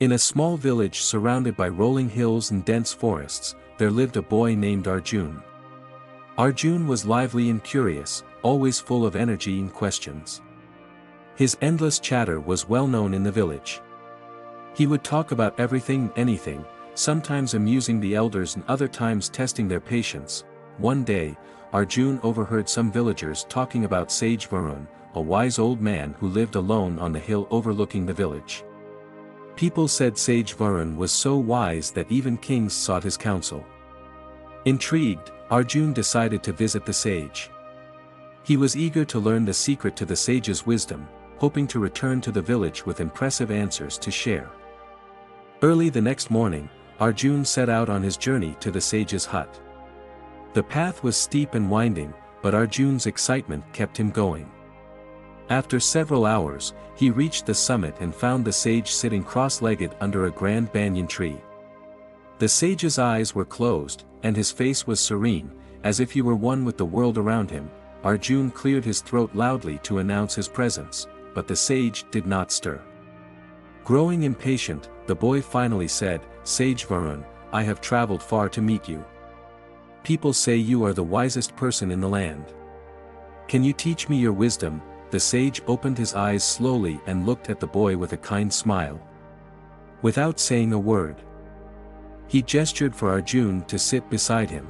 In a small village surrounded by rolling hills and dense forests, there lived a boy named Arjun. Arjun was lively and curious, always full of energy and questions. His endless chatter was well known in the village. He would talk about everything and anything, sometimes amusing the elders and other times testing their patience. One day, Arjun overheard some villagers talking about Sage Varun, a wise old man who lived alone on the hill overlooking the village. People said Sage Varun was so wise that even kings sought his counsel. Intrigued, Arjun decided to visit the sage. He was eager to learn the secret to the sage's wisdom, hoping to return to the village with impressive answers to share. Early the next morning, Arjun set out on his journey to the sage's hut. The path was steep and winding, but Arjun's excitement kept him going. After several hours, he reached the summit and found the sage sitting cross-legged under a grand banyan tree. The sage's eyes were closed, and his face was serene, as if he were one with the world around him. Arjun cleared his throat loudly to announce his presence, but the sage did not stir. Growing impatient, the boy finally said, "Sage Varun, I have traveled far to meet you. People say you are the wisest person in the land. Can you teach me your wisdom?" The sage opened his eyes slowly and looked at the boy with a kind smile. Without saying a word, he gestured for Arjun to sit beside him.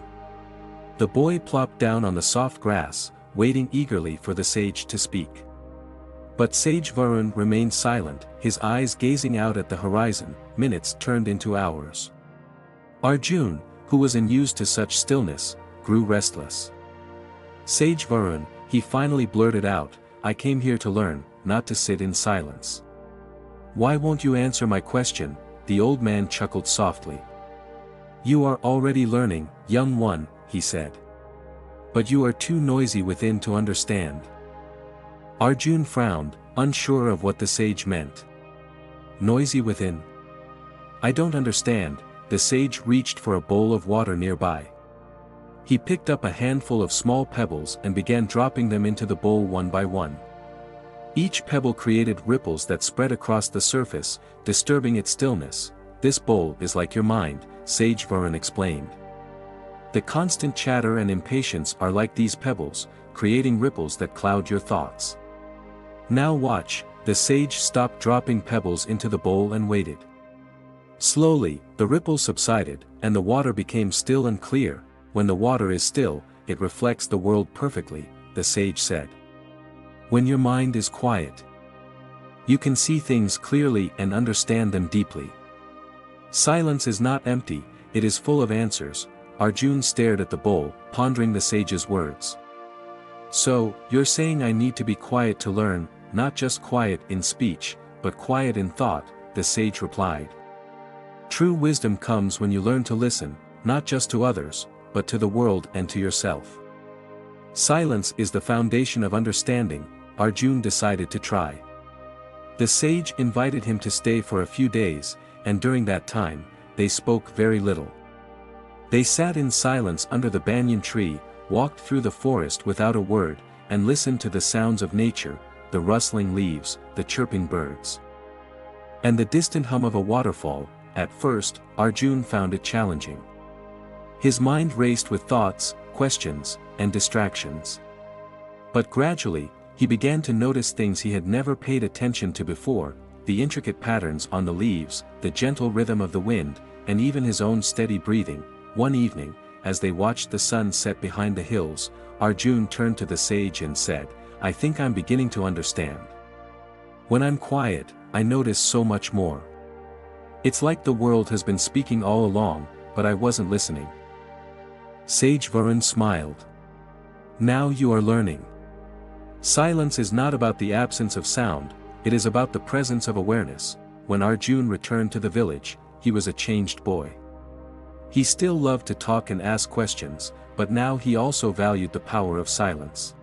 The boy plopped down on the soft grass, waiting eagerly for the sage to speak. But Sage Varun remained silent, his eyes gazing out at the horizon. Minutes turned into hours. Arjun, who was unused to such stillness, grew restless. "Sage Varun," he finally blurted out, "I came here to learn, not to sit in silence." "Why won't you answer my question?" The old man chuckled softly. "You are already learning, young one," he said. "But you are too noisy within to understand." Arjun frowned, unsure of what the sage meant. "Noisy within? I don't understand." The sage reached for a bowl of water nearby. He picked up a handful of small pebbles and began dropping them into the bowl one by one. Each pebble created ripples that spread across the surface, disturbing its stillness. "This bowl is like your mind," Sage Varun explained. "The constant chatter and impatience are like these pebbles, creating ripples that cloud your thoughts. Now watch." The sage stopped dropping pebbles into the bowl and waited. Slowly, the ripples subsided, and the water became still and clear. "When the water is still, it reflects the world perfectly," the sage said. "When your mind is quiet, you can see things clearly and understand them deeply. Silence is not empty, it is full of answers." Arjun stared at the bowl, pondering the sage's words. "So, you're saying I need to be quiet to learn, not just quiet in speech, but quiet in thought," the sage replied. "True wisdom comes when you learn to listen, not just to others, but to the world and to yourself. Silence is the foundation of understanding." Arjun decided to try. The sage invited him to stay for a few days, and during that time, they spoke very little. They sat in silence under the banyan tree, walked through the forest without a word, and listened to the sounds of nature, the rustling leaves, the chirping birds, and the distant hum of a waterfall. At first, Arjun found it challenging. His mind raced with thoughts, questions, and distractions. But gradually, he began to notice things he had never paid attention to before: the intricate patterns on the leaves, the gentle rhythm of the wind, and even his own steady breathing. One evening, as they watched the sun set behind the hills, Arjun turned to the sage and said, "I think I'm beginning to understand. When I'm quiet, I notice so much more. It's like the world has been speaking all along, but I wasn't listening." Sage Varun smiled. "Now you are learning. Silence is not about the absence of sound, it is about the presence of awareness." When Arjun returned to the village, he was a changed boy. He still loved to talk and ask questions, but now he also valued the power of silence.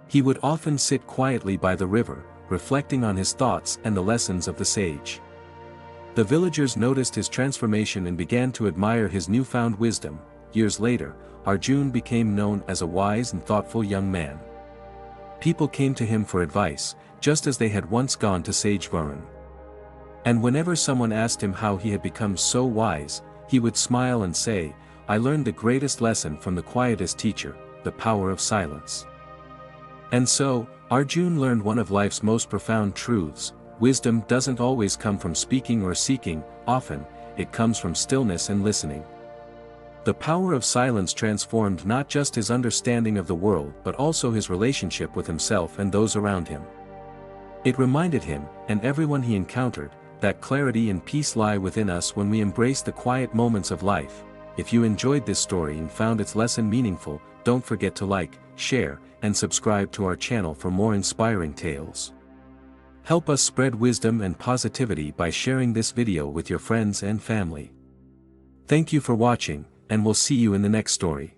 He would often sit quietly by the river, reflecting on his thoughts and the lessons of the sage. The villagers noticed his transformation and began to admire his newfound wisdom. Years later, Arjun became known as a wise and thoughtful young man. People came to him for advice, just as they had once gone to Sage Varun. And whenever someone asked him how he had become so wise, he would smile and say, "I learned the greatest lesson from the quietest teacher, the power of silence." And so, Arjun learned one of life's most profound truths: wisdom doesn't always come from speaking or seeking, often, it comes from stillness and listening. The power of silence transformed not just his understanding of the world but also his relationship with himself and those around him. It reminded him, and everyone he encountered, that clarity and peace lie within us when we embrace the quiet moments of life. If you enjoyed this story and found its lesson meaningful, don't forget to like, share, and subscribe to our channel for more inspiring tales. Help us spread wisdom and positivity by sharing this video with your friends and family. Thank you for watching, and we'll see you in the next story.